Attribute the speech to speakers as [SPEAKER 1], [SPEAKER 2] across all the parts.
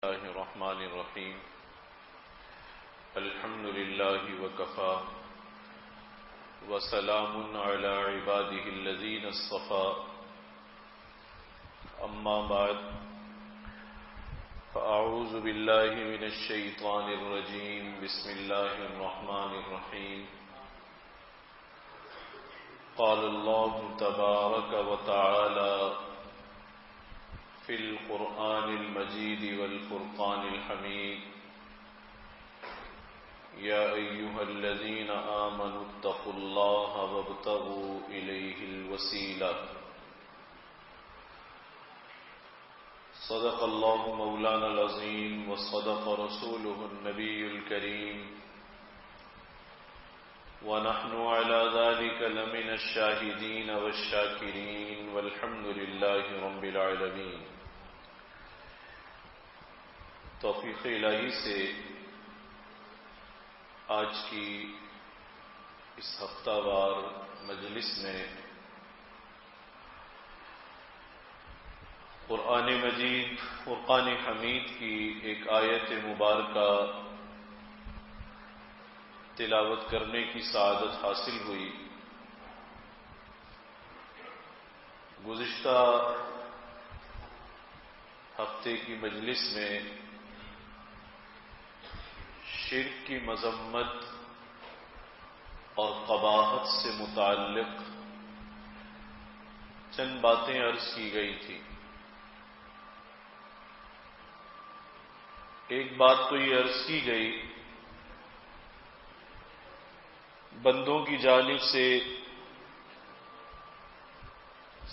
[SPEAKER 1] الله الرحمن الرحيم الحمد لله وكفى وسلام على عباده الذين اصطفى أما بعد فأعوذ بالله من الشيطان الرجيم بسم الله الرحمن الرحيم قال الله تبارك وتعالى في القرآن المجيد والفرقان الحميد يا أيها الذين آمنوا اتقوا الله وابتغوا إليه الوسيلة صدق الله مولانا العظيم وصدق رسوله النبي الكريم ونحن على ذلك لمن الشاهدين والشاكرين والحمد لله رب العالمين. توفیق الہی سے آج کی اس ہفتہ وار مجلس میں قرآن مجید فرقان حمید کی ایک آیت مبارکہ تلاوت کرنے کی سعادت حاصل ہوئی. گزشتہ ہفتے کی مجلس میں شرک کی مذمت اور قباحت سے متعلق چند باتیں عرض کی گئی تھی. ایک بات تو یہ عرض کی گئی بندوں کی جانب سے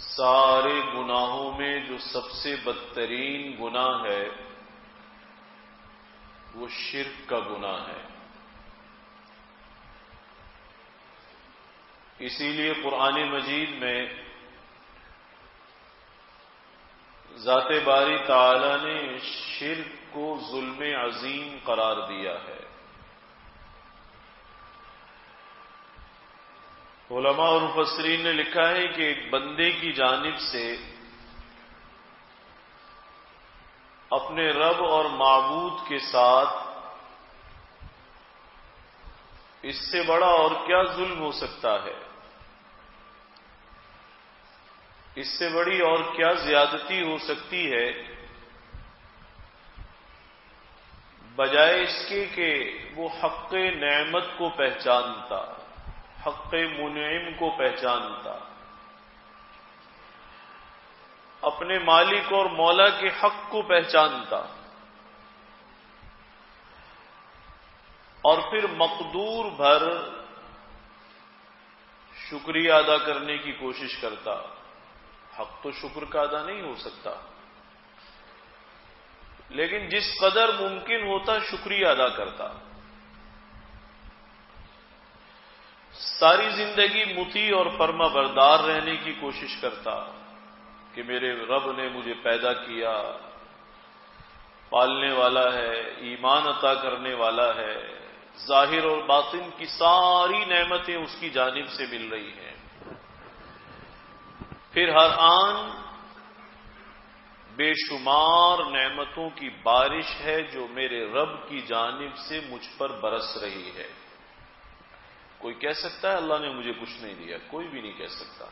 [SPEAKER 1] سارے گناہوں میں جو سب سے بدترین گناہ ہے وہ شرک کا گناہ ہے. اسی لیے قرآن مجید میں ذات باری تعالی نے شرک کو ظلم عظیم قرار دیا ہے. علماء اور مفسرین نے لکھا ہے کہ ایک بندے کی جانب سے اپنے رب اور معبود کے ساتھ اس سے بڑا اور کیا ظلم ہو سکتا ہے، اس سے بڑی اور کیا زیادتی ہو سکتی ہے، بجائے اس کے کہ وہ حق نعمت کو پہچانتا، حق منعم کو پہچانتا، اپنے مالک اور مولا کے حق کو پہچانتا اور پھر مقدور بھر شکریہ ادا کرنے کی کوشش کرتا. حق تو شکر کا ادا نہیں ہو سکتا، لیکن جس قدر ممکن ہوتا شکریہ ادا کرتا. ساری زندگی مطیع اور فرما بردار رہنے کی کوشش کرتا کہ میرے رب نے مجھے پیدا کیا، پالنے والا ہے، ایمان عطا کرنے والا ہے، ظاہر اور باطن کی ساری نعمتیں اس کی جانب سے مل رہی ہیں. پھر ہر آن بے شمار نعمتوں کی بارش ہے جو میرے رب کی جانب سے مجھ پر برس رہی ہے. کوئی کہہ سکتا ہے اللہ نے مجھے کچھ نہیں دیا؟ کوئی بھی نہیں کہہ سکتا،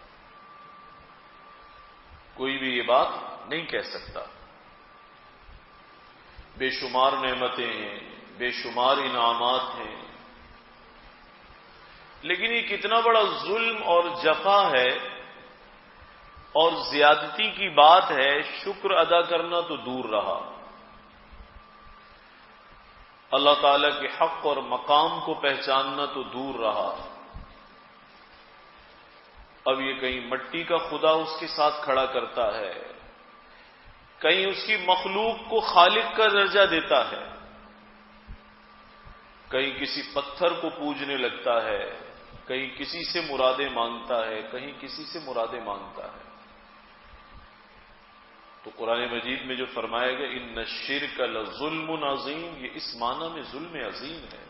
[SPEAKER 1] کوئی بھی یہ بات نہیں کہہ سکتا. بے شمار نعمتیں ہیں، بے شمار انعامات ہیں، لیکن یہ کتنا بڑا ظلم اور جفا ہے اور زیادتی کی بات ہے. شکر ادا کرنا تو دور رہا، اللہ تعالی کے حق اور مقام کو پہچاننا تو دور رہا. اب یہ کہیں مٹی کا خدا اس کے ساتھ کھڑا کرتا ہے، کہیں اس کی مخلوق کو خالق کا درجہ دیتا ہے، کہیں کسی پتھر کو پوجنے لگتا ہے، کہیں کسی سے مرادیں مانگتا ہے، کہیں کسی سے مرادیں مانگتا ہے. تو قرآن مجید میں جو فرمایا گیا ان الشرک لظلم عظیم، یہ اس معنی میں ظلم عظیم ہے.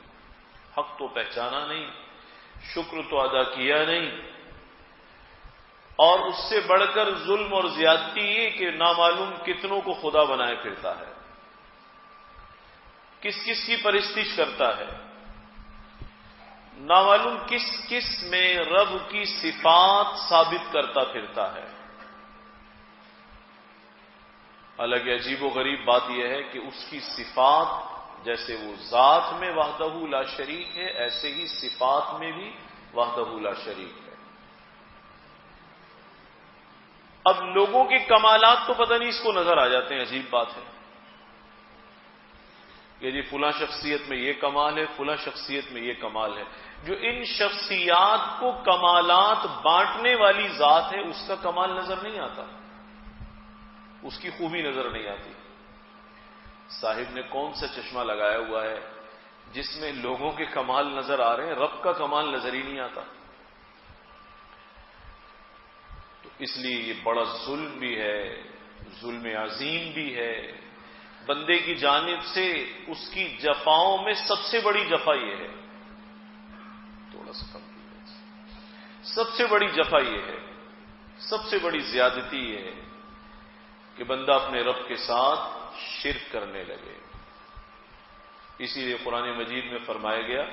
[SPEAKER 1] حق تو پہچانا نہیں، شکر تو ادا کیا نہیں، اور اس سے بڑھ کر ظلم اور زیادتی یہ کہ نامعلوم کتنوں کو خدا بنائے پھرتا ہے. کس کس کی پرستش کرتا ہے، نامعلوم کس کس میں رب کی صفات ثابت کرتا پھرتا ہے۔ حالانکہ عجیب و غریب بات یہ ہے کہ اس کی صفات جیسے وہ ذات میں وحدہ لا شریک ہے، ایسے ہی صفات میں بھی وحدہ لا شریک ہے۔ اب لوگوں کے کمالات تو پتہ نہیں اس کو نظر آ جاتے ہیں، عجیب بات ہے کہ جی فلاں شخصیت میں یہ کمال ہے، فلاں شخصیت میں یہ کمال ہے۔ جو ان شخصیات کو کمالات بانٹنے والی ذات ہے اس کا کمال نظر نہیں آتا، اس کی خوبی نظر نہیں آتی۔ صاحب نے کون سا چشمہ لگایا ہوا ہے جس میں لوگوں کے کمال نظر آ رہے ہیں، رب کا کمال نظر ہی نہیں آتا؟ تو اس لیے یہ بڑا ظلم بھی ہے، ظلم عظیم بھی ہے۔ بندے کی جانب سے اس کی جفاؤں میں سب سے بڑی جفا یہ ہے، تھوڑا سا کم کیجیے، سب سے بڑی جفا یہ ہے، سب سے بڑی زیادتی یہ ہے کہ بندہ اپنے رب کے ساتھ شرک کرنے لگے۔ اسی لیے قرآن مجید میں فرمایا گیا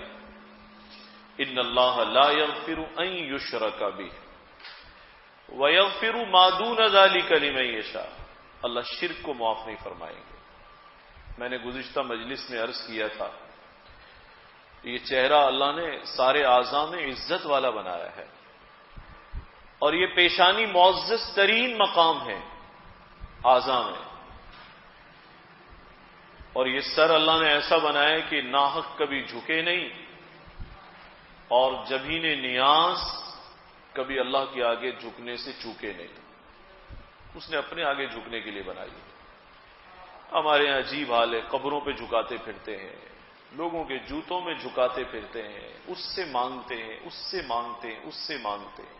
[SPEAKER 1] ان اللہ لا یغفر ان یشرک بہ ویغفر ما دون ذلک لمن یشاء، اللہ شرک کو معاف نہیں فرمائیں گے۔ میں نے گزشتہ مجلس میں عرض کیا تھا یہ چہرہ اللہ نے سارے اعضاء میں عزت والا بنایا ہے، اور یہ پیشانی معزز ترین مقام ہے اعضاء میں، اور یہ سر اللہ نے ایسا بنایا ہے کہ ناحق کبھی جھکے نہیں، اور جبین نیاز کبھی اللہ کے آگے جھکنے سے چوکے نہیں، اس نے اپنے آگے جھکنے کے لیے بنائی ہے۔ ہمارے یہاں عجیب حال ہے، قبروں پہ جھکاتے پھرتے ہیں، لوگوں کے جوتوں میں جھکاتے پھرتے ہیں، اس سے مانگتے ہیں، اس سے مانگتے ہیں، اس سے مانگتے ہیں۔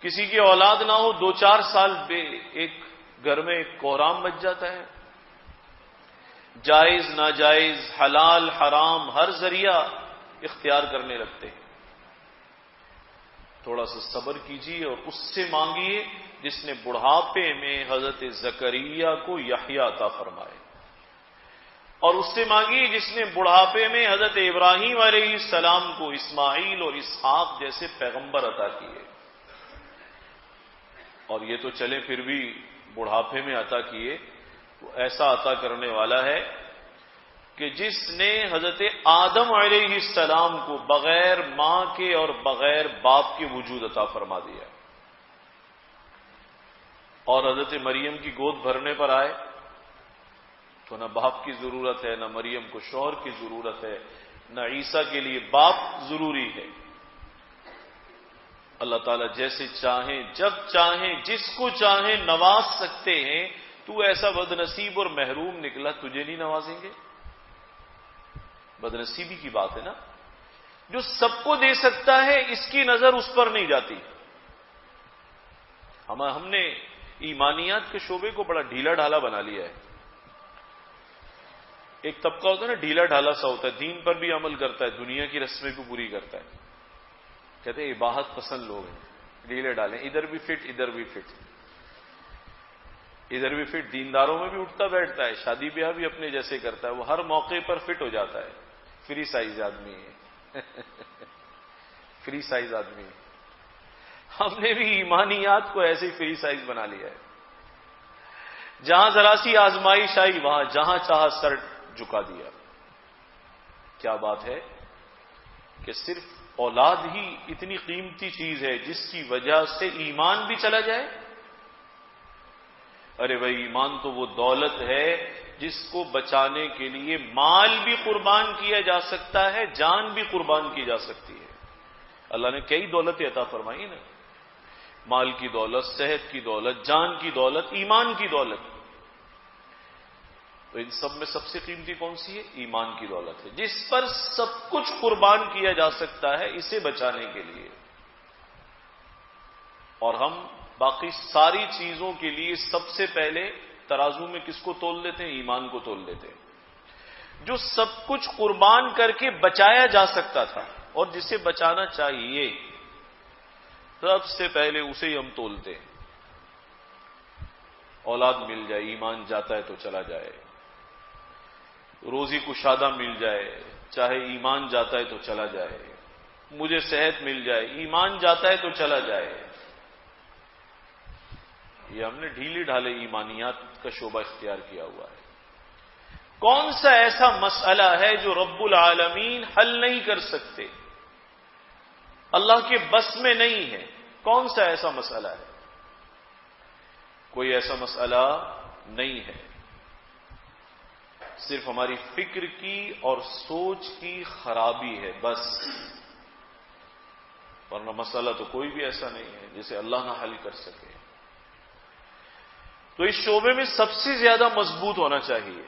[SPEAKER 1] کسی کی اولاد نہ ہو، 2-4 سال پہ ایک گھر میں ایک کوہرام مچ جاتا ہے، جائز ناجائز حلال حرام ہر ذریعہ اختیار کرنے لگتے ہیں۔ تھوڑا سا صبر کیجیے اور اس سے مانگیے جس نے بڑھاپے میں حضرت زکریا کو یحییٰ عطا فرمائے، اور اس سے مانگیے جس نے بڑھاپے میں حضرت ابراہیم علیہ السلام کو اسماعیل اور اسحاق جیسے پیغمبر عطا کیے، اور یہ تو چلے پھر بھی بڑھاپے میں عطا کیے، وہ ایسا عطا کرنے والا ہے کہ جس نے حضرت آدم علیہ السلام کو بغیر ماں کے اور بغیر باپ کے وجود عطا فرما دیا، اور حضرت مریم کی گود بھرنے پر آئے تو نہ باپ کی ضرورت ہے، نہ مریم کو شوہر کی ضرورت ہے، نہ عیسیٰ کے لیے باپ ضروری ہے۔ اللہ تعالیٰ جیسے چاہیں جب چاہیں جس کو چاہیں نواز سکتے ہیں۔ تو ایسا بدنصیب اور محروم نکلا، تجھے نہیں نوازیں گے؟ بدنصیبی کی بات ہے نا، جو سب کو دے سکتا ہے اس کی نظر اس پر نہیں جاتی۔ ہم نے ایمانیات کے شعبے کو بڑا ڈھیلا ڈھالا بنا لیا ہے۔ ایک طبقہ ہوتا ہے نا ڈھیلا ڈھالا سا ہوتا ہے، دین پر بھی عمل کرتا ہے، دنیا کی رسمیں بھی پوری کرتا ہے، کہتے ہیں اباحت پسند لوگ ہیں، ڈھیلے ڈالیں، ادھر بھی فٹ ادھر بھی فٹ، ادھر بھی فٹ، دینداروں میں بھی اٹھتا بیٹھتا ہے، شادی بیاہ بھی اپنے جیسے کرتا ہے، وہ ہر موقع پر فٹ ہو جاتا ہے، فری سائز آدمی ہے فری سائز آدمی ہے۔ ہم نے بھی ایمانیات کو ایسے ہی فری سائز بنا لیا ہے، جہاں ذرا سی آزمائش آئی وہاں جہاں چاہا سر جھکا دیا۔ کیا بات ہے کہ صرف اولاد ہی اتنی قیمتی چیز ہے جس کی وجہ سے ایمان بھی چلا جائے؟ ارے بھائی ایمان تو وہ دولت ہے جس کو بچانے کے لیے مال بھی قربان کیا جا سکتا ہے، جان بھی قربان کی جا سکتی ہے۔ اللہ نے کئی دولتیں عطا فرمائی نا، مال کی دولت، صحت کی دولت، جان کی دولت، ایمان کی دولت، تو ان سب میں سب سے قیمتی کون سی ہے؟ ایمان کی دولت ہے، جس پر سب کچھ قربان کیا جا سکتا ہے اسے بچانے کے لیے۔ اور ہم باقی ساری چیزوں کے لیے سب سے پہلے ترازو میں کس کو تول دیتے ہیں؟ ایمان کو تول دیتے ہیں، جو سب کچھ قربان کر کے بچایا جا سکتا تھا اور جسے بچانا چاہیے، سب سے پہلے اسے ہی ہم تولتے ہیں۔ اولاد مل جائے، ایمان جاتا ہے تو چلا جائے، روزی کشادہ مل جائے، چاہے ایمان جاتا ہے تو چلا جائے، مجھے صحت مل جائے، ایمان جاتا ہے تو چلا جائے. یہ ہم نے ڈھیلے ڈھالے ایمانیات کا شعبہ اختیار کیا ہوا ہے. کون سا ایسا مسئلہ ہے جو رب العالمین حل نہیں کر سکتے، اللہ کے بس میں نہیں ہے؟ کون سا ایسا مسئلہ ہے؟ کوئی ایسا مسئلہ نہیں ہے. صرف ہماری فکر کی اور سوچ کی خرابی ہے بس، ورنہ مسئلہ تو کوئی بھی ایسا نہیں ہے جسے اللہ نہ حل کر سکے. تو اس شعبے میں سب سے زیادہ مضبوط ہونا چاہیے،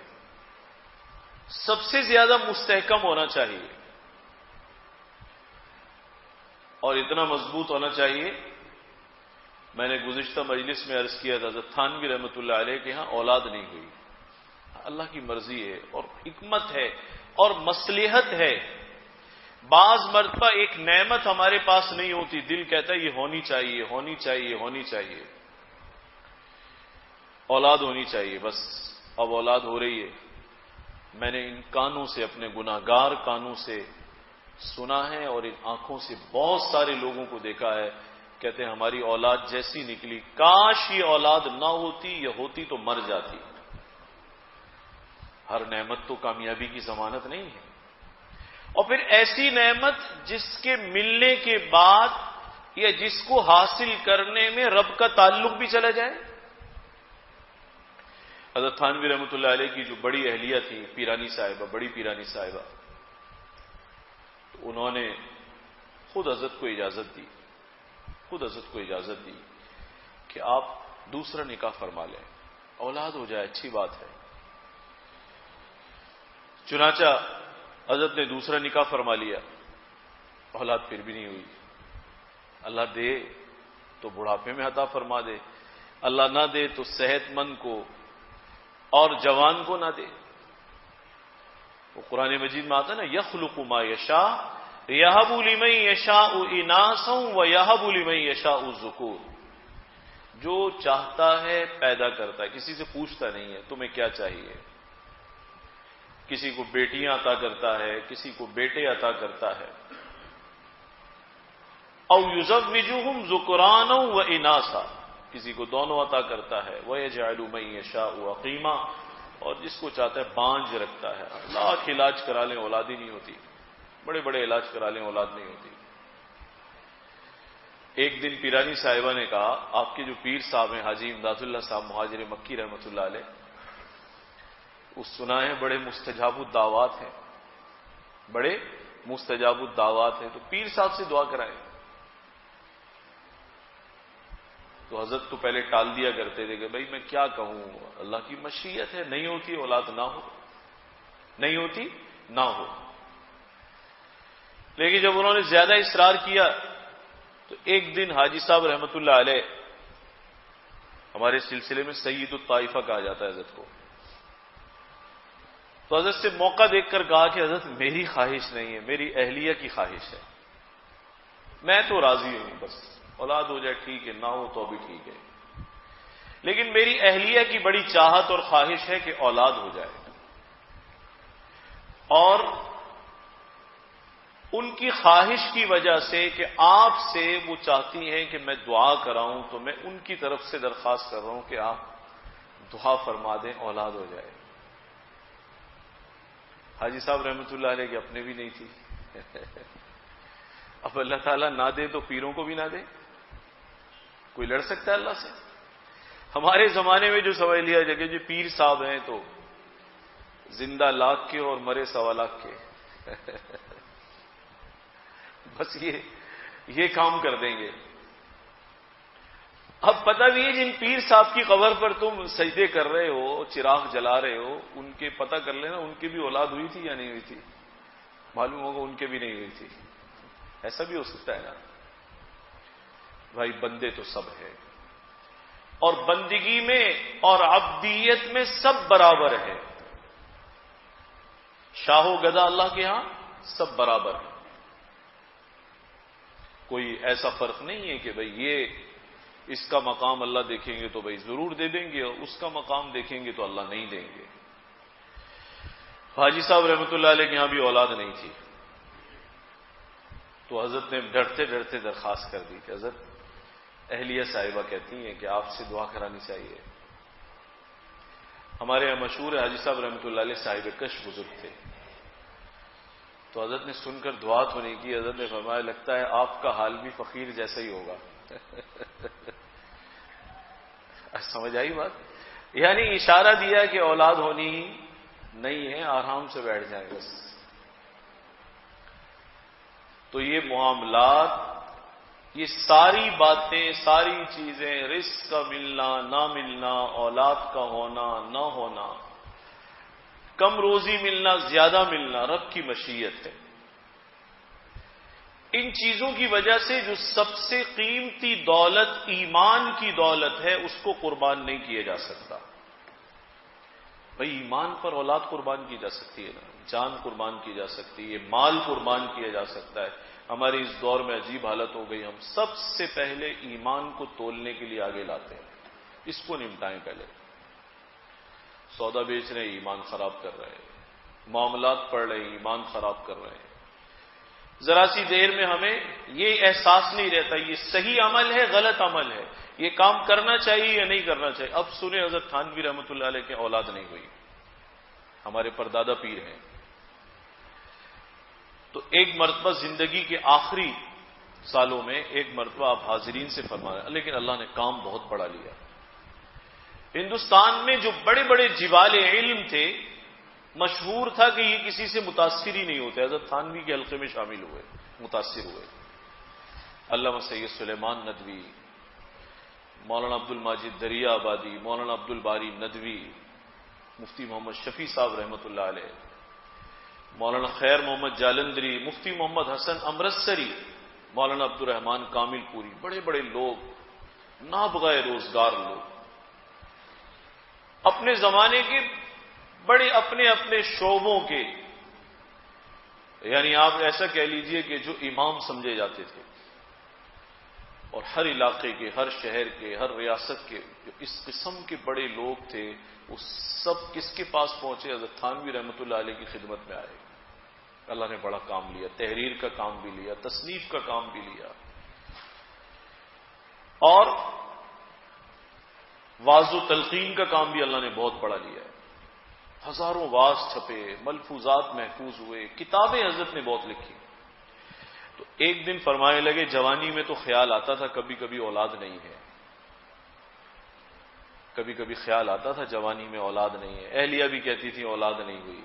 [SPEAKER 1] سب سے زیادہ مستحکم ہونا چاہیے، اور اتنا مضبوط ہونا چاہیے. میں نے گزشتہ مجلس میں عرض کیا تھا، حضرت تھانوی رحمۃ اللہ علیہ کے ہاں اولاد نہیں ہوئی. اللہ کی مرضی ہے اور حکمت ہے اور مصلحت ہے. بعض مرتبہ ایک نعمت ہمارے پاس نہیں ہوتی، دل کہتا ہے یہ ہونی چاہیے، ہونی چاہیے، ہونی چاہیے، اولاد ہونی چاہیے. بس اب اولاد ہو رہی ہے. میں نے ان کانوں سے، اپنے گناہگار کانوں سے سنا ہے، اور ان آنکھوں سے بہت سارے لوگوں کو دیکھا ہے، کہتے ہیں ہماری اولاد جیسی نکلی، کاش یہ اولاد نہ ہوتی، یا ہوتی تو مر جاتی. ہر نعمت تو کامیابی کی ضمانت نہیں ہے. اور پھر ایسی نعمت جس کے ملنے کے بعد یا جس کو حاصل کرنے میں رب کا تعلق بھی چلا جائے. حضرت تھانوی رحمۃ اللہ علیہ کی جو بڑی اہلیہ تھی، پیرانی صاحبہ، بڑی پیرانی صاحبہ، انہوں نے خود حضرت کو اجازت دی، خود حضرت کو اجازت دی کہ آپ دوسرا نکاح فرما لیں، اولاد ہو جائے، اچھی بات ہے. چنانچہ حضرت نے دوسرا نکاح فرما لیا، اولاد پھر بھی نہیں ہوئی. اللہ دے تو بڑھاپے میں عطا فرما دے، اللہ نہ دے تو صحت مند کو اور جوان کو نہ دے. وہ قرآن مجید میں آتا ہے نا، یخلق ما یشاء یہب لمن یشاء اناثا ویہب لمن یشاء الذکور. جو چاہتا ہے پیدا کرتا ہے، کسی سے پوچھتا نہیں ہے تمہیں کیا چاہیے. کسی کو بیٹیاں عطا کرتا ہے، کسی کو بیٹے عطا کرتا ہے. او یزوجہم ذکرانا و اناثا، کسی کو دونوں عطا کرتا ہے. وَيَجْعَلُ مَن يَشَاءُ عَقِيمًا، اور جس کو چاہتا ہے بانجھ رکھتا ہے. لاکھ علاج کرا لیں اولاد ہی نہیں ہوتی، بڑے بڑے علاج کرا لیں اولاد نہیں ہوتی. ایک دن پیرانی صاحبہ نے کہا، آپ کے جو پیر صاحب ہیں حاجی امداد اللہ صاحب مہاجر مکی رحمۃ اللہ علیہ، اس سنا ہے بڑے مستجاب الدعوات ہیں، بڑے مستجاب الدعوات ہیں، تو پیر صاحب سے دعا کرائیں. تو حضرت تو پہلے ٹال دیا کرتے تھے کہ بھائی میں کیا کہوں، اللہ کی مشیت ہے، نہیں ہوتی اولاد نہ ہو، نہیں ہوتی نہ ہو. لیکن جب انہوں نے زیادہ اصرار کیا تو ایک دن حاجی صاحب رحمۃ اللہ علیہ، ہمارے سلسلے میں سید الطائفہ کہا جاتا ہے حضرت کو، تو حضرت سے موقع دیکھ کر کہا کہ حضرت میری خواہش نہیں ہے، میری اہلیہ کی خواہش ہے، میں تو راضی ہوں، بس اولاد ہو جائے ٹھیک ہے، نہ ہو تو بھی ٹھیک ہے، لیکن میری اہلیہ کی بڑی چاہت اور خواہش ہے کہ اولاد ہو جائے. اور ان کی خواہش کی وجہ سے کہ آپ سے وہ چاہتی ہیں کہ میں دعا کراؤں، تو میں ان کی طرف سے درخواست کر رہا ہوں کہ آپ دعا فرما دیں اولاد ہو جائے. حاجی صاحب رحمۃ اللہ علیہ کے اپنے بھی نہیں تھی. اب اللہ تعالیٰ نہ دے تو پیروں کو بھی نہ دے، کوئی لڑ سکتا ہے اللہ سے؟ ہمارے زمانے میں جو سمجھ لیا جگہ جو پیر صاحب ہیں تو زندہ لاکھ کے اور مرے 1.25 لاکھ کے، بس یہ کام کر دیں گے. اب پتہ بھی ہے جن پیر صاحب کی قبر پر تم سجدے کر رہے ہو، چراغ جلا رہے ہو، ان کے پتہ کر لینا ان کی بھی اولاد ہوئی تھی یا نہیں ہوئی تھی. معلوم ہوگا ان کے بھی نہیں ہوئی تھی. ایسا بھی ہو سکتا ہے نا. بھائی بندے تو سب ہیں، اور بندگی میں اور عبدیت میں سب برابر ہے. شاہ و گدا اللہ کے ہاں سب برابر ہیں. کوئی ایسا فرق نہیں ہے کہ بھئی یہ اس کا مقام اللہ دیکھیں گے تو بھئی ضرور دے دیں گے، اور اس کا مقام دیکھیں گے تو اللہ نہیں دیں گے. حاجی صاحب رحمۃ اللہ علیہ کے یہاں بھی اولاد نہیں تھی، تو حضرت نے ڈرتے ڈرتے درخواست کر دی کہ حضرت اہلیہ صاحبہ کہتی ہیں کہ آپ سے دعا کرانی چاہیے. ہمارے یہاں مشہور ہے حاجی صاحب رحمۃ اللہ علیہ صاحب کش بزرگ تھے. تو حضرت نے سن کر دعا تو نہیں کی. حضرت نے فرمایا لگتا ہے آپ کا حال بھی فقیر جیسا ہی ہوگا. سمجھ آئی بات؟ یعنی اشارہ دیا کہ اولاد ہونی نہیں ہے، آرام سے بیٹھ جائیں بس. تو یہ معاملات، یہ ساری باتیں، ساری چیزیں، رزق کا ملنا نہ ملنا، اولاد کا ہونا نہ ہونا، کم روزی ملنا زیادہ ملنا، رب کی مشیت ہے. ان چیزوں کی وجہ سے جو سب سے قیمتی دولت ایمان کی دولت ہے اس کو قربان نہیں کیا جا سکتا. بھئی ایمان پر اولاد قربان کی جا سکتی ہے نا، جان قربان کی جا سکتی ہے، مال قربان کیا جا سکتا ہے. ہماری اس دور میں عجیب حالت ہو گئی، ہم سب سے پہلے ایمان کو تولنے کے لیے آگے لاتے ہیں. اس کو نمٹائیں پہلے. سودا بیچ رہے ہیں ایمان خراب کر رہے ہیں، معاملات پڑھ رہے ہیں ایمان خراب کر رہے ہیں. ذرا سی دیر میں ہمیں یہ احساس نہیں رہتا یہ صحیح عمل ہے غلط عمل ہے، یہ کام کرنا چاہیے یا نہیں کرنا چاہیے. اب سنیں حضرت تھانوی رحمۃ اللہ علیہ کے اولاد نہیں ہوئی، ہمارے پردادا پیر ہیں. تو ایک مرتبہ زندگی کے آخری سالوں میں ایک مرتبہ آپ حاضرین سے فرمایا، لیکن اللہ نے کام بہت بڑا لیا. ہندوستان میں جو بڑے بڑے جبال علم تھے، مشہور تھا کہ یہ کسی سے متاثر ہی نہیں ہوتے. حضرت تھانوی کے حلقے میں شامل ہوئے، متاثر ہوئے. علامہ سید سلیمان ندوی، مولانا عبد الماجد دریا آبادی، مولانا عبد الباری ندوی، مفتی محمد شفیع صاحب رحمۃ اللہ علیہ، مولانا خیر محمد جالندری، مفتی محمد حسن امرتسری، مولانا عبد الرحمان کامل پوری، بڑے بڑے لوگ، نابغہ روزگار لوگ، اپنے زمانے کے بڑے اپنے اپنے شعبوں کے، یعنی آپ ایسا کہہ لیجئے کہ جو امام سمجھے جاتے تھے. اور ہر علاقے کے، ہر شہر کے، ہر ریاست کے جو اس قسم کے بڑے لوگ تھے، وہ سب کس کے پاس پہنچے؟ حضرت تھانوی رحمۃ اللہ علیہ کی خدمت میں آئے. اللہ نے بڑا کام لیا، تحریر کا کام بھی لیا، تصنیف کا کام بھی لیا، اور واعظ و تلقین کا کام بھی اللہ نے بہت بڑا لیا ہے. ہزاروں واعظ چھپے، ملفوظات محفوظ ہوئے، کتابیں حضرت نے بہت لکھی. تو ایک دن فرمانے لگے جوانی میں تو خیال آتا تھا کبھی کبھی اولاد نہیں ہے، کبھی کبھی خیال آتا تھا جوانی میں اولاد نہیں ہے. اہلیہ بھی کہتی تھی اولاد نہیں ہوئی.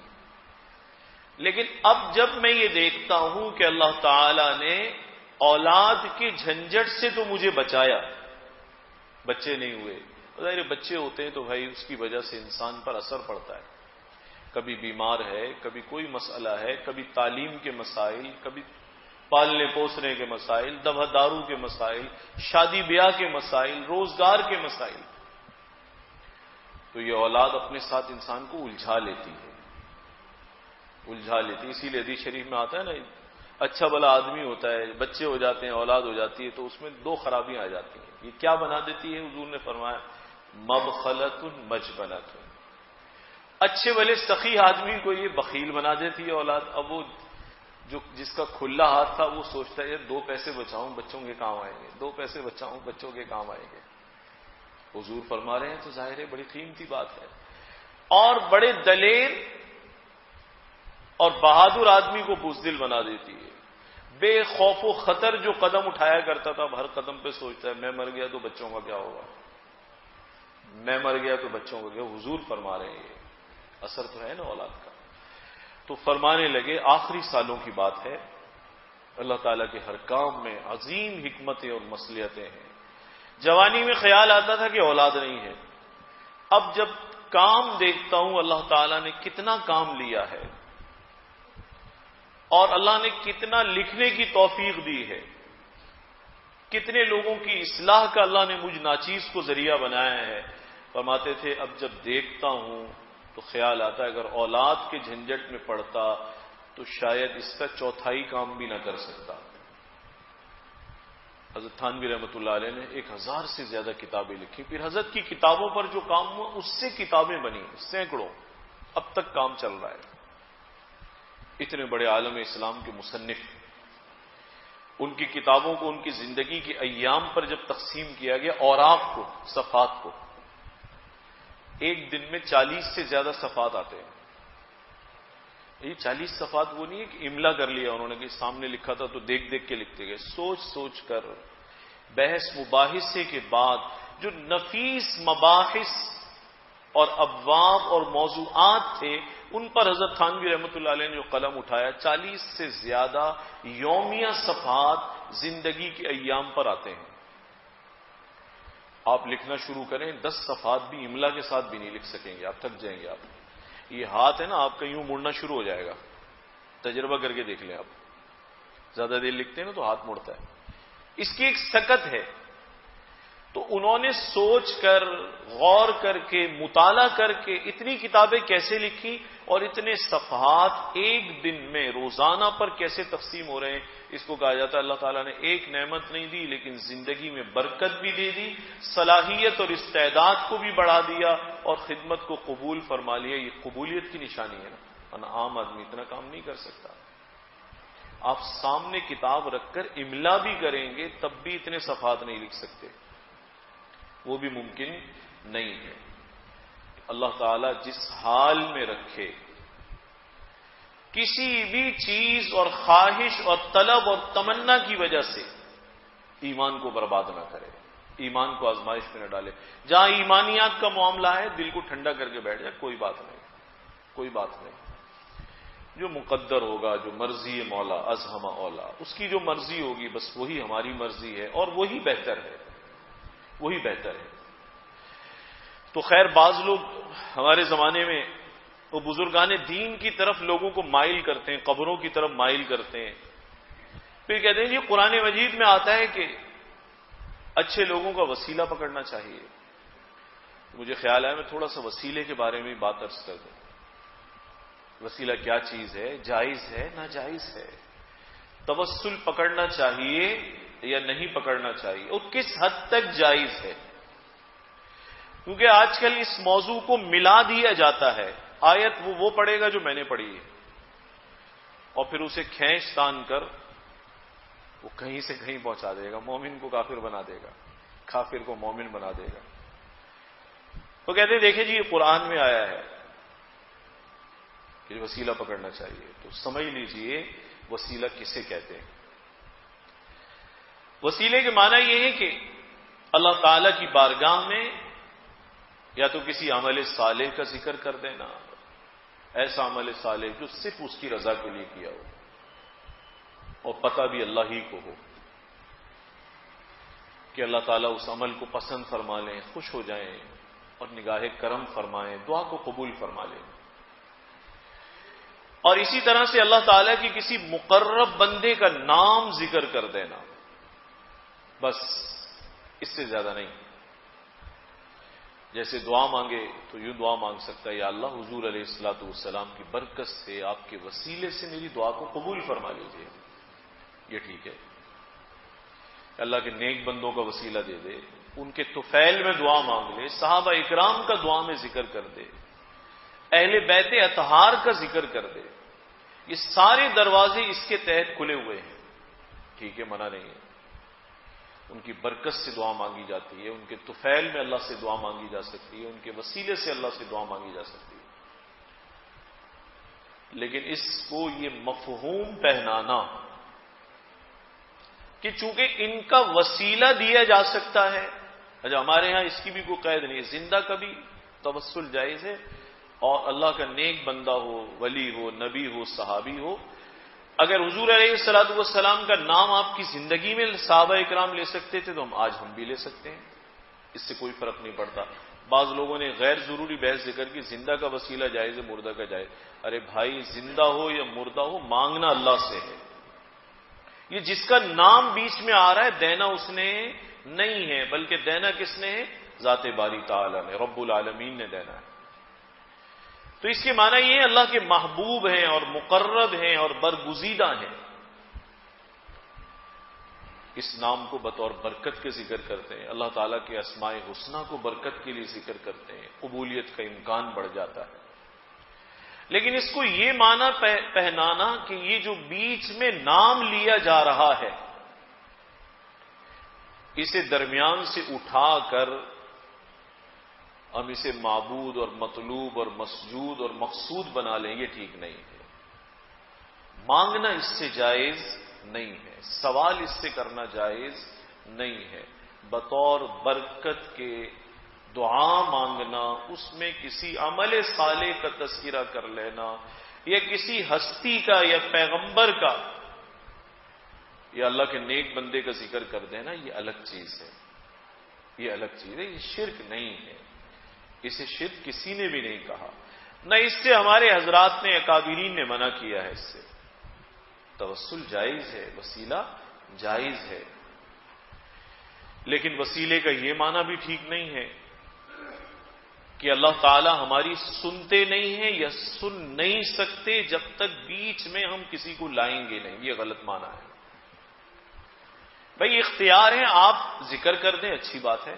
[SPEAKER 1] لیکن اب جب میں یہ دیکھتا ہوں کہ اللہ تعالی نے اولاد کے جھنجٹ سے تو مجھے بچایا، بچے نہیں ہوئے. ظاہر بچے ہوتے ہیں تو بھائی اس کی وجہ سے انسان پر اثر پڑتا ہے. کبھی بیمار ہے، کبھی کوئی مسئلہ ہے، کبھی تعلیم کے مسائل، کبھی پالنے پوسنے کے مسائل، دوا دارو کے مسائل، شادی بیاہ کے مسائل، روزگار کے مسائل. تو یہ اولاد اپنے ساتھ انسان کو الجھا لیتی ہے، الجھا لیتی. اسی لیے حدیث شریف میں آتا ہے نا، اچھا بھلا آدمی ہوتا ہے، بچے ہو جاتے ہیں، اولاد ہو جاتی ہے، تو اس میں دو خرابیاں آ جاتی ہیں. یہ کیا بنا دیتی ہے؟ حضور نے فرمایا مبخلۃ مجبنۃ. اچھے بھلے سخی آدمی کو یہ بخیل بنا دیتی ہے اولاد. اب وہ جس کا کھلا ہاتھ تھا وہ سوچتا ہے دو پیسے بچاؤں بچوں کے کام آئیں گے، دو پیسے بچاؤں بچوں کے کام آئیں گے. حضور فرما رہے ہیں تو ظاہر ہے بڑی قیمتی بات ہے. اور بڑے دلیر اور بہادر آدمی کو بزدل بنا دیتی ہے. بے خوف و خطر جو قدم اٹھایا کرتا تھا، اب ہر قدم پہ سوچتا ہے میں مر گیا تو بچوں کا کیا ہوگا، میں مر گیا تو بچوں کا کیا. حضور فرما رہے ہیں اثر تو ہے نا اولاد کا. تو فرمانے لگے آخری سالوں کی بات ہے، اللہ تعالیٰ کے ہر کام میں عظیم حکمتیں اور مصلحتیں ہیں. جوانی میں خیال آتا تھا کہ اولاد نہیں ہے. اب جب کام دیکھتا ہوں اللہ تعالیٰ نے کتنا کام لیا ہے اور اللہ نے کتنا لکھنے کی توفیق دی ہے، کتنے لوگوں کی اصلاح کا اللہ نے مجھ ناچیز کو ذریعہ بنایا ہے. فرماتے تھے اب جب دیکھتا ہوں تو خیال آتا ہے اگر اولاد کے جھنجٹ میں پڑتا تو شاید اس کا چوتھائی کام بھی نہ کر سکتا. حضرت تھانوی رحمۃ اللہ علیہ نے 1000 سے زیادہ کتابیں لکھی. پھر حضرت کی کتابوں پر جو کام ہوا اس سے کتابیں بنی سینکڑوں، اب تک کام چل رہا ہے. اتنے بڑے عالم اسلام کے مصنف، ان کی کتابوں کو ان کی زندگی کے ایام پر جب تقسیم کیا گیا، اوراق کو، صفحات کو، ایک دن میں 40 سے زیادہ صفحات آتے ہیں۔ یہ 40 صفحات وہ نہیں ہے کہ املا کر لیا انہوں نے، کہ سامنے لکھا تھا تو دیکھ دیکھ کے لکھتے گئے، سوچ سوچ کر بحث مباحثے کے بعد جو نفیس مباحث اور ابواب اور موضوعات تھے، ان پر حضرت تھانوی رحمۃ اللہ علیہ نے جو قلم اٹھایا، 40 سے زیادہ یومیہ صفحات زندگی کے ایام پر آتے ہیں۔ آپ لکھنا شروع کریں، 10 صفحات بھی املا کے ساتھ بھی نہیں لکھ سکیں گے، آپ تھک جائیں گے۔ آپ یہ ہاتھ ہے نا آپ کا یوں مڑنا شروع ہو جائے گا، تجربہ کر کے دیکھ لیں آپ، زیادہ دیر لکھتے ہیں نا تو ہاتھ مڑتا ہے۔ اس کی ایک سکت ہے۔ تو انہوں نے سوچ کر، غور کر کے، مطالعہ کر کے اتنی کتابیں کیسے لکھی، اور اتنے صفحات ایک دن میں روزانہ پر کیسے تقسیم ہو رہے ہیں۔ اس کو کہا جاتا ہے اللہ تعالیٰ نے ایک نعمت نہیں دی لیکن زندگی میں برکت بھی دے دی، صلاحیت اور استعداد کو بھی بڑھا دیا، اور خدمت کو قبول فرما لیا۔ یہ قبولیت کی نشانی ہے نا، عام آدمی اتنا کام نہیں کر سکتا۔ آپ سامنے کتاب رکھ کر املا بھی کریں گے تب بھی اتنے صفحات نہیں لکھ سکتے، وہ بھی ممکن نہیں ہے۔ اللہ تعالیٰ جس حال میں رکھے، کسی بھی چیز اور خواہش اور طلب اور تمنا کی وجہ سے ایمان کو برباد نہ کرے، ایمان کو آزمائش میں نہ ڈالے۔ جہاں ایمانیات کا معاملہ ہے دل کو ٹھنڈا کر کے بیٹھ جائے، کوئی بات نہیں، کوئی بات نہیں۔ جو مقدر ہوگا، جو مرضی مولا ازہما اولا، اس کی جو مرضی ہوگی بس وہی ہماری مرضی ہے، اور وہی بہتر ہے، وہی بہتر ہے۔ تو خیر بعض لوگ ہمارے زمانے میں وہ بزرگان دین کی طرف لوگوں کو مائل کرتے ہیں، قبروں کی طرف مائل کرتے ہیں، پھر کہتے ہیں جی قرآن مجید میں آتا ہے کہ اچھے لوگوں کا وسیلہ پکڑنا چاہیے۔ مجھے خیال ہے میں تھوڑا سا وسیلے کے بارے میں بات عرض کر دوں۔ وسیلہ کیا چیز ہے؟ جائز ہے، ناجائز ہے؟ توسل پکڑنا چاہیے یا نہیں پکڑنا چاہیے، اور کس حد تک جائز ہے؟ کیونکہ آج کل اس موضوع کو ملا دیا جاتا ہے۔ آیت وہ پڑھے گا جو میں نے پڑھی ہے، اور پھر اسے کھینچ تان کر وہ کہیں سے کہیں پہنچا دے گا، مومن کو کافر بنا دے گا، کافر کو مومن بنا دے گا۔ تو کہتے ہیں دیکھیں جی یہ قرآن میں آیا ہے کہ وسیلہ پکڑنا چاہیے، تو سمجھ لیجئے وسیلہ کسے کہتے ہیں۔ وسیلے کے معنی یہ ہے کہ اللہ تعالی کی بارگاہ میں یا تو کسی عمل صالح کا ذکر کر دینا، ایسا عمل صالح جو صرف اس کی رضا کے لیے کیا ہو اور پتہ بھی اللہ ہی کو ہو، کہ اللہ تعالیٰ اس عمل کو پسند فرما لیں، خوش ہو جائیں اور نگاہ کرم فرمائیں، دعا کو قبول فرما لیں۔ اور اسی طرح سے اللہ تعالیٰ کی کسی مقرب بندے کا نام ذکر کر دینا، بس اس سے زیادہ نہیں۔ جیسے دعا مانگے تو یوں دعا مانگ سکتا ہے، یا اللہ حضور علیہ الصلوۃ والسلام کی برکت سے، آپ کے وسیلے سے میری دعا کو قبول فرما لیجیے، یہ ٹھیک ہے۔ اللہ کے نیک بندوں کا وسیلہ دے دے، ان کے طفیل میں دعا مانگ لے، صحابہ اکرام کا دعا میں ذکر کر دے، اہل بیت اطہار کا ذکر کر دے، یہ سارے دروازے اس کے تحت کھلے ہوئے ہیں، ٹھیک ہے، منع نہیں ہے۔ ان کی برکت سے دعا مانگی جاتی ہے، ان کے طفیل میں اللہ سے دعا مانگی جا سکتی ہے، ان کے وسیلے سے اللہ سے دعا مانگی جا سکتی ہے۔ لیکن اس کو یہ مفہوم پہنانا کہ چونکہ ان کا وسیلہ دیا جا سکتا ہے، اچھا ہمارے ہاں اس کی بھی کوئی قید نہیں، زندہ کبھی توسل جائز ہے، اور اللہ کا نیک بندہ ہو، ولی ہو، نبی ہو، صحابی ہو، اگر حضور علیہ الصلوۃ والسلام کا نام آپ کی زندگی میں صحابہ اکرام لے سکتے تھے تو آج ہم بھی لے سکتے ہیں، اس سے کوئی فرق نہیں پڑتا۔ بعض لوگوں نے غیر ضروری بحث ذکر کی، زندہ کا وسیلہ جائز ہے، مردہ کا جائز۔ ارے بھائی زندہ ہو یا مردہ ہو، مانگنا اللہ سے ہے۔ یہ جس کا نام بیچ میں آ رہا ہے دینا اس نے نہیں ہے، بلکہ دینا کس نے ہے؟ ذات باری تعالی نے، رب العالمین نے دینا ہے۔ تو اس کے معنی یہ اللہ کے محبوب ہیں اور مقرب ہیں اور برگزیدہ ہیں، اس نام کو بطور برکت کے ذکر کرتے ہیں، اللہ تعالیٰ کے اسماء حسنہ کو برکت کے لیے ذکر کرتے ہیں، قبولیت کا امکان بڑھ جاتا ہے۔ لیکن اس کو یہ معنی پہنانا کہ یہ جو بیچ میں نام لیا جا رہا ہے اسے درمیان سے اٹھا کر ہم اسے معبود اور مطلوب اور مسجود اور مقصود بنا لیں، یہ ٹھیک نہیں ہے۔ مانگنا اس سے جائز نہیں ہے، سوال اس سے کرنا جائز نہیں ہے۔ بطور برکت کے دعا مانگنا، اس میں کسی عمل صالح کا تذکرہ کر لینا یا کسی ہستی کا یا پیغمبر کا یا اللہ کے نیک بندے کا ذکر کر دینا، یہ الگ چیز ہے، یہ الگ چیز ہے، یہ شرک نہیں ہے، اسے شرک کسی نے بھی نہیں کہا، نہ اس سے ہمارے حضرات نے اکابرین نے منع کیا ہے۔ اس سے توسل جائز ہے، وسیلہ جائز ہے، لیکن وسیلے کا یہ معنی بھی ٹھیک نہیں ہے کہ اللہ تعالی ہماری سنتے نہیں ہیں یا سن نہیں سکتے جب تک بیچ میں ہم کسی کو لائیں گے نہیں، یہ غلط معنی ہے۔ بھائی اختیار ہے، آپ ذکر کر دیں، اچھی بات ہے،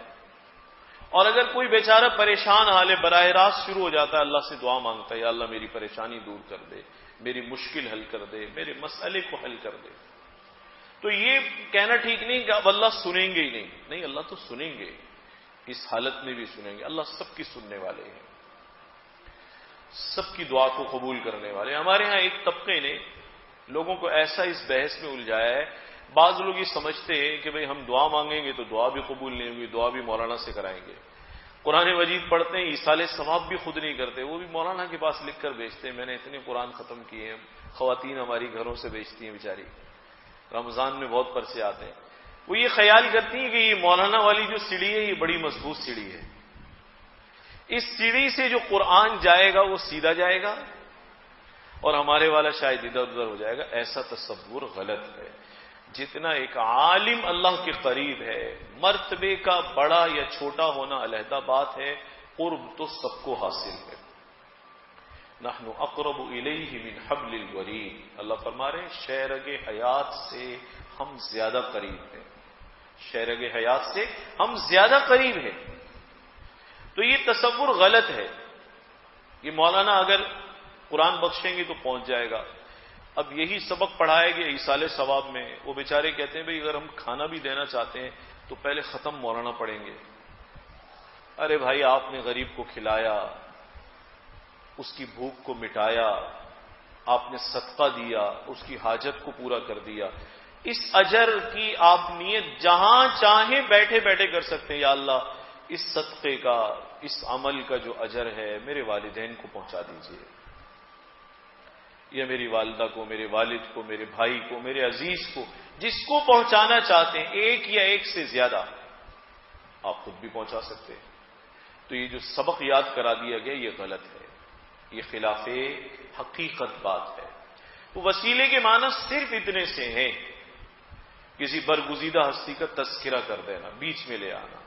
[SPEAKER 1] اور اگر کوئی بیچارہ پریشان حال ہے براہ راست شروع ہو جاتا ہے اللہ سے دعا مانگتا ہے، یا اللہ میری پریشانی دور کر دے، میری مشکل حل کر دے، میرے مسئلے کو حل کر دے، تو یہ کہنا ٹھیک نہیں کہ اب اللہ سنیں گے ہی نہیں، اللہ تو سنیں گے، اس حالت میں بھی سنیں گے، اللہ سب کی سننے والے ہیں، سب کی دعا کو قبول کرنے والے۔ ہمارے ہاں ایک طبقے نے لوگوں کو ایسا اس بحث میں الجھایا ہے، بعض لوگ یہ سمجھتے ہیں کہ بھئی ہم دعا مانگیں گے تو دعا بھی قبول نہیں ہوگی، دعا بھی مولانا سے کرائیں گے، قرآن مجید پڑھتے ہیں، ایصال ثواب بھی خود نہیں کرتے، وہ بھی مولانا کے پاس لکھ کر بیچتے ہیں، میں نے اتنے قرآن ختم کیے ہیں، خواتین ہماری گھروں سے بیچتی ہیں بیچاری، رمضان میں بہت پرچے آتے ہیں، وہ یہ خیال کرتی ہیں کہ یہ مولانا والی جو سیڑھی ہے یہ بڑی مضبوط سیڑھی ہے، اس سیڑھی سے جو قرآن جائے گا وہ سیدھا جائے گا اور ہمارے والا شاید ادھر ادھر ہو جائے گا۔ ایسا تصور غلط ہے۔ جتنا ایک عالم اللہ کے قریب ہے، مرتبے کا بڑا یا چھوٹا ہونا علیحدہ بات ہے، قرب تو سب کو حاصل ہے۔ نحن اقرب الیہ من حبل الورید، اللہ فرما رہے ہیں شہرگ حیات سے ہم زیادہ قریب ہیں، شہرگ حیات سے ہم زیادہ قریب ہیں۔ تو یہ تصور غلط ہے، یہ مولانا اگر قرآن بخشیں گے تو پہنچ جائے گا۔ اب یہی سبق پڑھائے گے ایصال ثواب میں، وہ بیچارے کہتے ہیں بھئی اگر ہم کھانا بھی دینا چاہتے ہیں تو پہلے ختم مولانا پڑھیں گے۔ ارے بھائی آپ نے غریب کو کھلایا، اس کی بھوک کو مٹایا، آپ نے صدقہ دیا، اس کی حاجت کو پورا کر دیا، اس اجر کی آپ نیت جہاں چاہیں بیٹھے بیٹھے کر سکتے ہیں، یا اللہ اس صدقے کا، اس عمل کا جو اجر ہے میرے والدین کو پہنچا دیجیے، یا میری والدہ کو، میرے والد کو، میرے بھائی کو، میرے عزیز کو، جس کو پہنچانا چاہتے ہیں، ایک یا ایک سے زیادہ آپ خود بھی پہنچا سکتے ہیں۔ تو یہ جو سبق یاد کرا دیا گیا یہ غلط ہے، یہ خلاف حقیقت بات ہے۔ وہ وسیلے کے معنی صرف اتنے سے ہیں، کسی برگزیدہ ہستی کا تذکرہ کر دینا، بیچ میں لے آنا،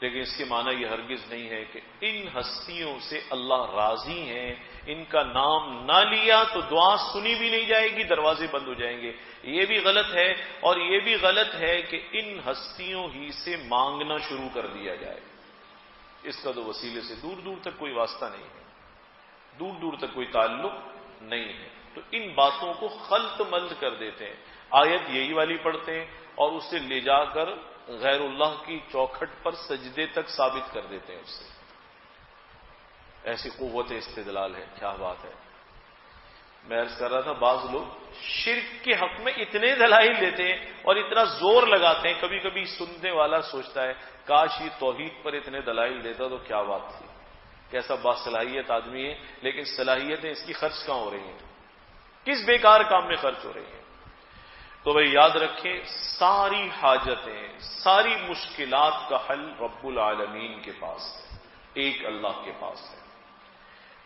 [SPEAKER 1] لیکن اس کے معنی یہ ہرگز نہیں ہے کہ ان ہستیوں سے اللہ راضی ہیں، ان کا نام نہ لیا تو دعا سنی بھی نہیں جائے گی، دروازے بند ہو جائیں گے، یہ بھی غلط ہے۔ اور یہ بھی غلط ہے کہ ان ہستیوں ہی سے مانگنا شروع کر دیا جائے، اس کا تو وسیلے سے دور دور تک کوئی واسطہ نہیں ہے، دور دور تک کوئی تعلق نہیں ہے۔ تو ان باتوں کو خلط ملط کر دیتے ہیں، آیت یہی والی پڑھتے ہیں اور اسے لے جا کر غیر اللہ کی چوکھٹ پر سجدے تک ثابت کر دیتے ہیں، اس سے ایسی قوت استدلال ہے، کیا بات ہے۔ میں عرض کر رہا تھا بعض لوگ شرک کے حق میں اتنے دلائل دیتے ہیں اور اتنا زور لگاتے ہیں، کبھی کبھی سننے والا سوچتا ہے کاش یہ توحید پر اتنے دلائل دیتا تو کیا بات تھی، کیسا باصلاحیت آدمی ہے، لیکن صلاحیتیں اس کی خرچ کہاں ہو رہی ہیں، کس بیکار کام میں خرچ ہو رہی ہیں۔ تو بھائی یاد رکھیں ساری حاجتیں، ساری مشکلات کا حل رب العالمین کے پاس ہے، ایک اللہ کے پاس ہے،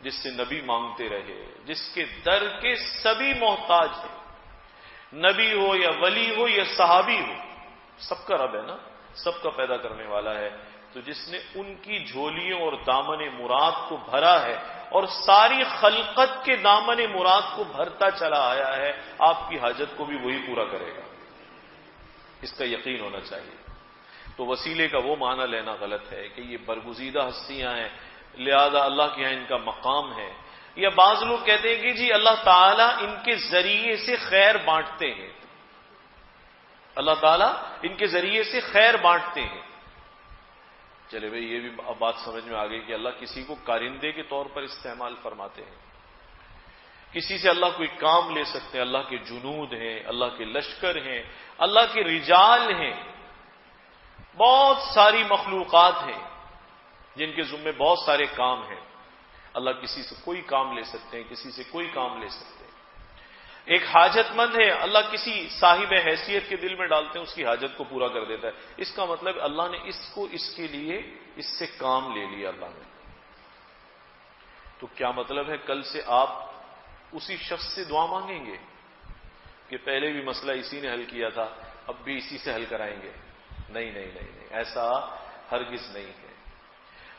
[SPEAKER 1] جس سے نبی مانگتے رہے، جس کے در کے سبھی محتاج ہیں، نبی ہو یا ولی ہو یا صحابی ہو، سب کا رب ہے نا، سب کا پیدا کرنے والا ہے۔ تو جس نے ان کی جھولیوں اور دامن مراد کو بھرا ہے اور ساری خلقت کے دامن مراد کو بھرتا چلا آیا ہے، آپ کی حاجت کو بھی وہی پورا کرے گا، اس کا یقین ہونا چاہیے۔ تو وسیلے کا وہ معنی لینا غلط ہے کہ یہ برگزیدہ ہستیاں ہیں لہذا اللہ کے یہاں ان کا مقام ہے، یا بعض لوگ کہتے ہیں کہ جی اللہ تعالیٰ ان کے ذریعے سے خیر بانٹتے ہیں، اللہ تعالیٰ ان کے ذریعے سے خیر بانٹتے ہیں۔ چلے بھئی یہ بھی اب بات سمجھ میں آ گئی کہ اللہ کسی کو کارندے کے طور پر استعمال فرماتے ہیں، کسی سے اللہ کوئی کام لے سکتے ہیں، اللہ کے جنود ہیں، اللہ کے لشکر ہیں، اللہ کے رجال ہیں، بہت ساری مخلوقات ہیں جن کے ذمے بہت سارے کام ہیں۔ اللہ کسی سے کوئی کام لے سکتے ہیں، کسی سے کوئی کام لے سکتے ہیں۔ ایک حاجت مند ہے، اللہ کسی صاحب حیثیت کے دل میں ڈالتے ہیں، اس کی حاجت کو پورا کر دیتا ہے۔ اس کا مطلب اللہ نے اس کو اس کے لیے اس سے کام لے لیا اللہ نے۔ تو کیا مطلب ہے کل سے آپ اسی شخص سے دعا مانگیں گے کہ پہلے بھی مسئلہ اسی نے حل کیا تھا، اب بھی اسی سے حل کرائیں گے؟ نہیں نہیں نہیں نہیں، ایسا ہرگز نہیں ہے۔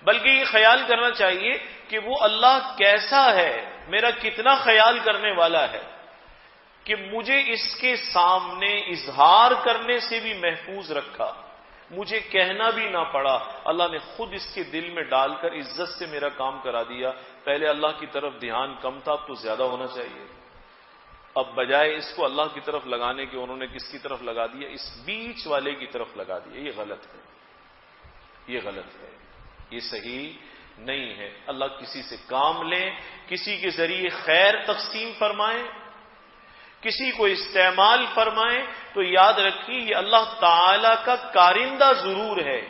[SPEAKER 1] بلکہ یہ خیال کرنا چاہیے کہ وہ اللہ کیسا ہے، میرا کتنا خیال کرنے والا ہے کہ مجھے اس کے سامنے اظہار کرنے سے بھی محفوظ رکھا، مجھے کہنا بھی نہ پڑا، اللہ نے خود اس کے دل میں ڈال کر عزت سے میرا کام کرا دیا۔ پہلے اللہ کی طرف دھیان کم تھا، اب تو زیادہ ہونا چاہیے۔ اب بجائے اس کو اللہ کی طرف لگانے کے انہوں نے کس کی طرف لگا دیا؟ اس بیچ والے کی طرف لگا دیا۔ یہ غلط ہے، یہ غلط ہے، یہ صحیح نہیں ہے۔ اللہ کسی سے کام لیں، کسی کے ذریعے خیر تقسیم فرمائیں، کسی کو استعمال فرمائیں، تو یاد رکھیے یہ اللہ تعالی کا کارندہ ضرور ہے،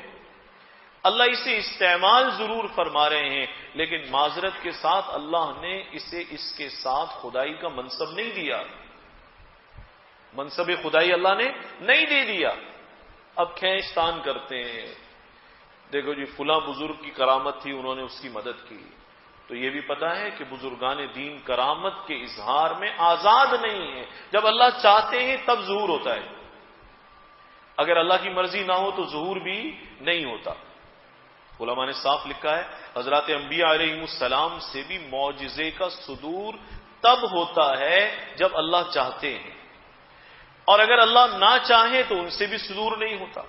[SPEAKER 1] اللہ اسے استعمال ضرور فرما رہے ہیں، لیکن معذرت کے ساتھ اللہ نے اسے اس کے ساتھ خدائی کا منصب نہیں دیا، منصب خدائی اللہ نے نہیں دے دیا۔ اب کھینچتان کرتے ہیں، دیکھو جی فلاں بزرگ کی کرامت تھی، انہوں نے اس کی مدد کی، تو یہ بھی پتا ہے کہ بزرگان دین کرامت کے اظہار میں آزاد نہیں ہے، جب اللہ چاہتے ہیں تب ظہور ہوتا ہے، اگر اللہ کی مرضی نہ ہو تو ظہور بھی نہیں ہوتا۔ علماء نے صاف لکھا ہے حضرات انبیاء علیہ السلام سے بھی معجزے کا صدور تب ہوتا ہے جب اللہ چاہتے ہیں، اور اگر اللہ نہ چاہے تو ان سے بھی صدور نہیں ہوتا۔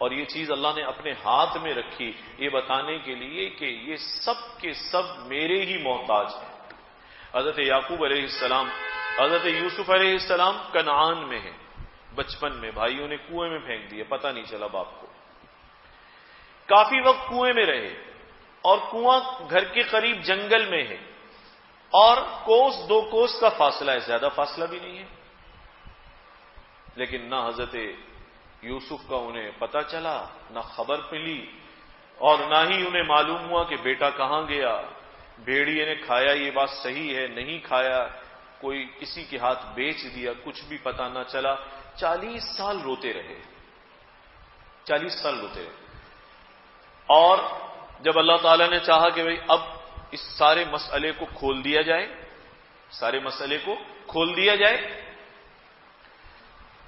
[SPEAKER 1] اور یہ چیز اللہ نے اپنے ہاتھ میں رکھی یہ بتانے کے لیے کہ یہ سب کے سب میرے ہی محتاج ہیں۔ حضرت یعقوب علیہ السلام، حضرت یوسف علیہ السلام کنعان میں ہیں، بچپن میں بھائیوں نے کنویں میں پھینک دیے، پتہ نہیں چلا باپ کو، کافی وقت کنویں میں رہے، اور کنواں گھر کے قریب جنگل میں ہے، اور دو کوس کا فاصلہ ہے، زیادہ فاصلہ بھی نہیں ہے، لیکن نہ حضرت یوسف کا انہیں پتہ چلا، نہ خبر ملی، اور نہ ہی انہیں معلوم ہوا کہ بیٹا کہاں گیا، بھیڑیے نے کھایا یہ بات صحیح ہے، نہیں کھایا، کوئی کسی کے ہاتھ بیچ دیا، کچھ بھی پتہ نہ چلا۔ 40 سال روتے رہے، 40 سال روتے رہے، اور جب اللہ تعالیٰ نے چاہا کہ بھئی اب اس سارے مسئلے کو کھول دیا جائے، سارے مسئلے کو کھول دیا جائے،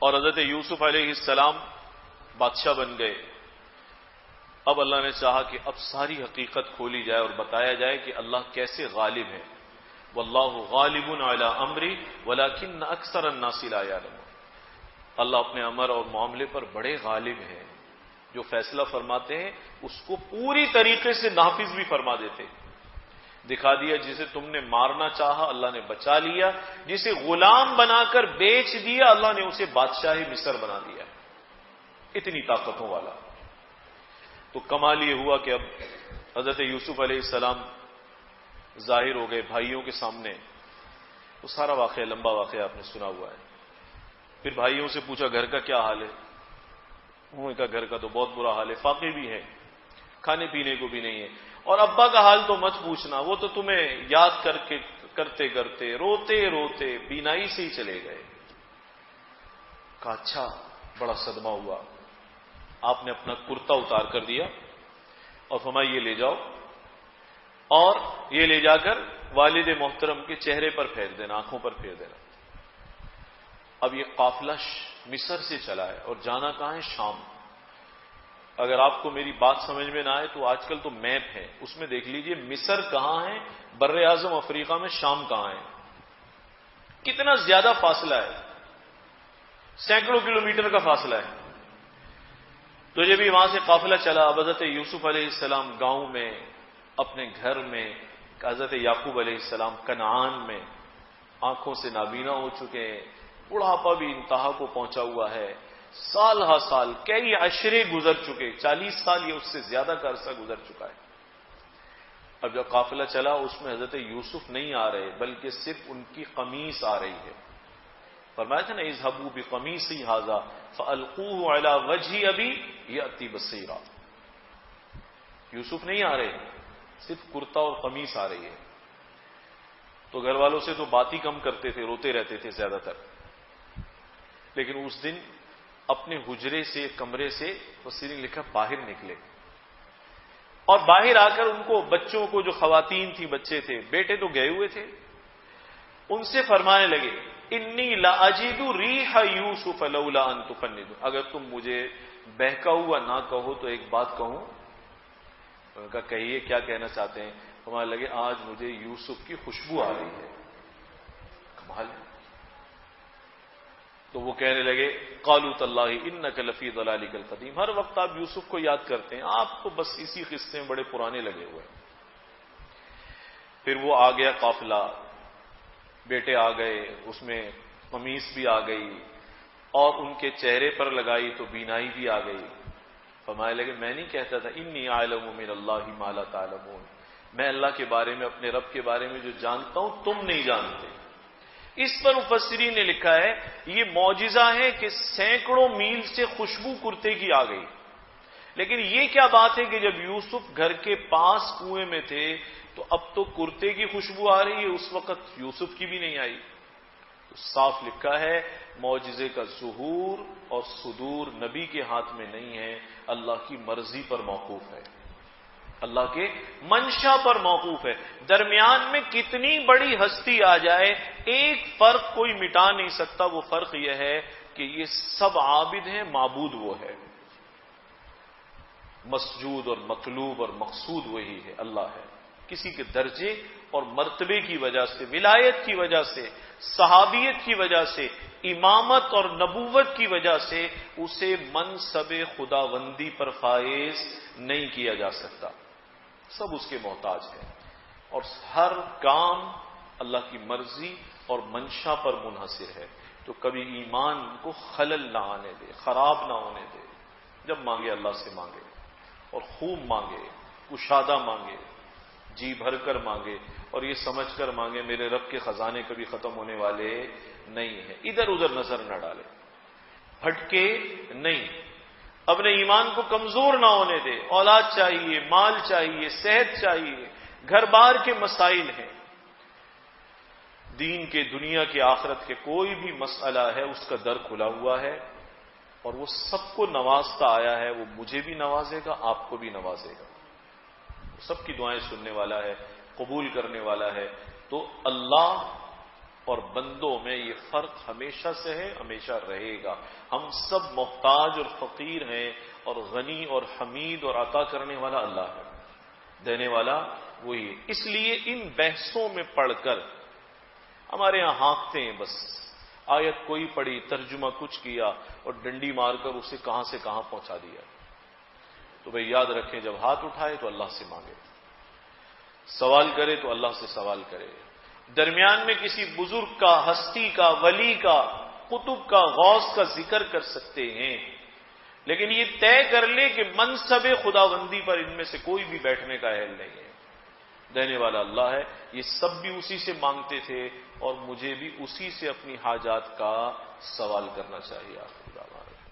[SPEAKER 1] اور حضرت یوسف علیہ السلام بادشاہ بن گئے، اب اللہ نے چاہا کہ اب ساری حقیقت کھولی جائے اور بتایا جائے کہ اللہ کیسے غالب ہے۔ واللہ غالب علی امری ولکن اکثر الناس لا یعلمون۔ اللہ اپنے امر اور معاملے پر بڑے غالب ہیں، جو فیصلہ فرماتے ہیں اس کو پوری طریقے سے نافذ بھی فرما دیتے۔ دکھا دیا جسے تم نے مارنا چاہا اللہ نے بچا لیا، جسے غلام بنا کر بیچ دیا اللہ نے اسے بادشاہ مصر بنا دیا، اتنی طاقتوں والا۔ تو کمال یہ ہوا کہ اب حضرت یوسف علیہ السلام ظاہر ہو گئے بھائیوں کے سامنے، وہ سارا واقعہ لمبا واقعہ آپ نے سنا ہوا ہے۔ پھر بھائیوں سے پوچھا گھر کا کیا حال ہے، انہوں نے کہا گھر کا تو بہت برا حال ہے، فاقے بھی ہیں، کھانے پینے کو بھی نہیں ہے، اور ابا کا حال تو مت پوچھنا، وہ تو تمہیں یاد کرتے کرتے روتے روتے بینائی سے ہی چلے گئے۔ کہا اچھا، بڑا صدمہ ہوا۔ آپ نے اپنا کرتا اتار کر دیا اور فرمایا یہ لے جاؤ، اور یہ لے جا کر والد محترم کے چہرے پر پھیر دینا، آنکھوں پر پھیر دینا۔ اب یہ قافلہ مصر سے چلا ہے اور جانا کہاں ہے؟ شام۔ اگر آپ کو میری بات سمجھ میں نہ آئے تو آج کل تو میپ ہے، اس میں دیکھ لیجئے مصر کہاں ہے، بر اعظم افریقہ میں شام کہاں ہے، کتنا زیادہ فاصلہ ہے، سینکڑوں کلومیٹر کا فاصلہ ہے۔ تو جب وہاں سے قافلہ چلا، اب حضرت یوسف علیہ السلام گاؤں میں اپنے گھر میں کہ حضرت یعقوب علیہ السلام کنعان میں آنکھوں سے نابینا ہو چکے ہیں، بڑھاپا بھی انتہا کو پہنچا ہوا ہے، سال ہا سال کئی عشرے گزر چکے، 40 سال یا اس سے زیادہ کا عرصہ گزر چکا ہے۔ اب جب قافلہ چلا اس میں حضرت یوسف نہیں آ رہے بلکہ صرف ان کی قمیص آ رہی ہے۔ فرمایا تھا نا اذهبوا بقمیصی ھذا فالقوه علی وجه ابی یاتی بصیرا، یوسف نہیں آ رہے، صرف کرتا اور قمیص آ رہی ہے۔ تو گھر والوں سے تو بات ہی کم کرتے تھے، روتے رہتے تھے زیادہ تر، لیکن اس دن اپنے حجرے سے کمرے سے تفسیر نے لکھا باہر نکلے، اور باہر آ کر ان کو بچوں کو، جو خواتین تھیں بچے تھے، بیٹے تو گئے ہوئے تھے، ان سے فرمانے لگے انی لاجد ریح یوسف لولا ان تفندون، اگر تم مجھے بہکا ہوا نہ کہو تو ایک بات کہوں؟ ان کا کہیے کیا کہنا چاہتے ہیں؟ فرمانے لگے آج مجھے یوسف کی خوشبو آ رہی ہے۔ کمال ہے۔ تو وہ کہنے لگے قالوا تاللہ انک لفی ضلالک القدیم، ہر وقت آپ یوسف کو یاد کرتے ہیں، آپ تو بس اسی قصے میں بڑے پرانے لگے ہوئے ہیں۔ پھر وہ آ گیا قافلہ، بیٹے آ گئے، اس میں قمیص بھی آ گئی، اور ان کے چہرے پر لگائی تو بینائی بھی آ گئی۔ فرمانے لگے میں نہیں کہتا تھا انی اعلم من اللہ ما لا تعلمون، میں اللہ کے بارے میں، اپنے رب کے بارے میں جو جانتا ہوں تم نہیں جانتے۔ اس پر مفسرین نے لکھا ہے یہ معجزہ ہے کہ سینکڑوں میل سے خوشبو کرتے کی آ گئی، لیکن یہ کیا بات ہے کہ جب یوسف گھر کے پاس کنویں میں تھے تو اب تو کرتے کی خوشبو آ رہی ہے، اس وقت یوسف کی بھی نہیں آئی۔ تو صاف لکھا ہے معجزے کا ظہور اور صدور نبی کے ہاتھ میں نہیں ہے، اللہ کی مرضی پر موقوف ہے، اللہ کے منشا پر موقوف ہے۔ درمیان میں کتنی بڑی ہستی آ جائے، ایک فرق کوئی مٹا نہیں سکتا، وہ فرق یہ ہے کہ یہ سب عابد ہیں، معبود وہ ہے، مسجود اور مطلوب اور مقصود وہی ہے، اللہ ہے۔ کسی کے درجے اور مرتبے کی وجہ سے، ولایت کی وجہ سے، صحابیت کی وجہ سے، امامت اور نبوت کی وجہ سے اسے منصب خداوندی پر فائز نہیں کیا جا سکتا، سب اس کے محتاج ہیں، اور ہر کام اللہ کی مرضی اور منشا پر منحصر ہے۔ تو کبھی ایمان کو خلل نہ آنے دے، خراب نہ ہونے دے، جب مانگے اللہ سے مانگے، اور خوب مانگے، کشادہ مانگے، جی بھر کر مانگے، اور یہ سمجھ کر مانگے میرے رب کے خزانے کبھی ختم ہونے والے نہیں ہیں۔ ادھر ادھر نظر نہ ڈالے، ہٹکے نہیں، اپنے ایمان کو کمزور نہ ہونے دے۔ اولاد چاہیے، مال چاہیے، صحت چاہیے، گھر بار کے مسائل ہیں، دین کے، دنیا کے، آخرت کے، کوئی بھی مسئلہ ہے اس کا در کھلا ہوا ہے، اور وہ سب کو نوازتا آیا ہے، وہ مجھے بھی نوازے گا، آپ کو بھی نوازے گا، سب کی دعائیں سننے والا ہے، قبول کرنے والا ہے۔ تو اللہ اور بندوں میں یہ فرق ہمیشہ سے ہے، ہمیشہ رہے گا۔ ہم سب محتاج اور فقیر ہیں، اور غنی اور حمید اور عطا کرنے والا اللہ ہے، دینے والا وہی ہے۔ اس لیے ان بحثوں میں پڑھ کر ہمارے یہاں ہانکتے ہیں، بس آیت کوئی پڑھی، ترجمہ کچھ کیا، اور ڈنڈی مار کر اسے کہاں سے کہاں پہنچا دیا۔ تو بھئی یاد رکھیں جب ہاتھ اٹھائے تو اللہ سے مانگے، سوال کرے تو اللہ سے سوال کرے، درمیان میں کسی بزرگ کا، ہستی کا، ولی کا، قطب کا، غوث کا ذکر کر سکتے ہیں، لیکن یہ طے کر لے کہ منصب خداوندی پر ان میں سے کوئی بھی بیٹھنے کا اہل نہیں ہے، دینے والا اللہ ہے۔ یہ سب بھی اسی سے مانگتے تھے، اور مجھے بھی اسی سے اپنی حاجات کا سوال کرنا چاہیے۔ آخر دعوانا